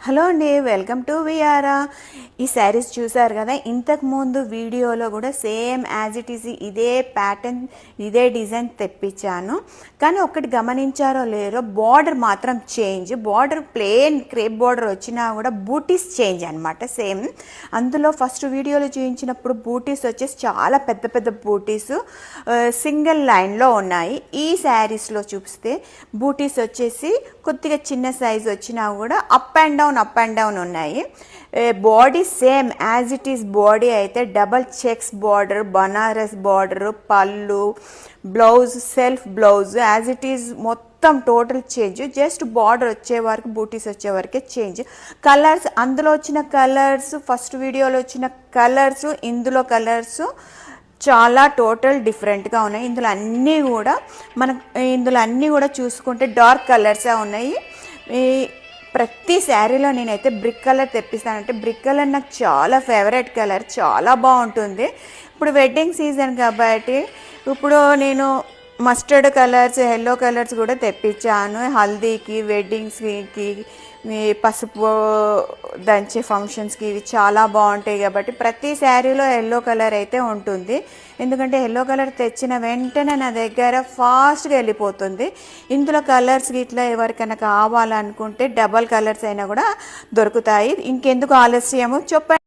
Hello అండి, welcome to విఆరా. ఈ శారీస్ చూసారు కదా, ఇంతకు ముందు వీడియోలో కూడా సేమ్ యాజ్ ఇట్ ఈజ్ ఇదే ప్యాటర్న్ ఇదే డిజైన్ తెప్పించాను. కానీ ఒకటి గమనించారో లేరో, బార్డర్ మాత్రం change. Border plain crepe border వచ్చినా కూడా బూటీస్ చేంజ్ అనమాట సేమ్. అందులో ఫస్ట్ వీడియోలో చూపించినప్పుడు బూటీస్ వచ్చేసి చాలా పెద్ద పెద్ద బూటీస్ సింగిల్ లైన్లో ఉన్నాయి. ఈ శారీస్లో చూపిస్తే బూటీస్ వచ్చేసి కొద్దిగా చిన్న సైజ్ వచ్చినా కూడా అప్ అండ్ డౌన్ ఉన్నాయి. Body same as it is. Body అయితే double checks border, Banaras border, పళ్ళు, blouse, self blouse as it is మొత్తం టోటల్ చేంజ్. జస్ట్ బార్డర్ వచ్చే వరకు, బూటీస్ వచ్చే వరకే చేంజ్. కలర్స్, అందులో వచ్చిన కలర్స్, ఫస్ట్ వీడియోలో వచ్చిన కలర్స్, ఇందులో కలర్స్ చాలా టోటల్ డిఫరెంట్గా ఉన్నాయి. ఇందులో అన్నీ కూడా చూసుకుంటే డార్క్ కలర్సే ఉన్నాయి. ప్రతి శారీలో నేనైతే బ్రిక్ కలర్ తెప్పిస్తానంటే, బ్రిక్ కలర్ నాకు చాలా ఫేవరెట్ కలర్, చాలా బాగుంటుంది. ఇప్పుడు వెడ్డింగ్ సీజన్ కాబట్టి ఇప్పుడు నేను మస్టర్డ్ కలర్స్, ఎల్లో కలర్స్ కూడా తెప్పించాను. హల్దీకి, వెడ్డింగ్స్కి, పసుపు దంచే ఫంక్షన్స్కి ఇవి చాలా బాగుంటాయి. కాబట్టి ప్రతి శారీలో ఎల్లో కలర్ అయితే ఉంటుంది. ఎందుకంటే ఎల్లో కలర్ తెచ్చిన వెంటనే నా దగ్గర ఫాస్ట్గా వెళ్ళిపోతుంది. ఇందులో కలర్స్ ఇట్లా ఎవరికైనా కావాలనుకుంటే డబల్ కలర్స్ అయినా కూడా దొరుకుతాయి. ఇంకెందుకు ఆలస్యము చెప్పండి.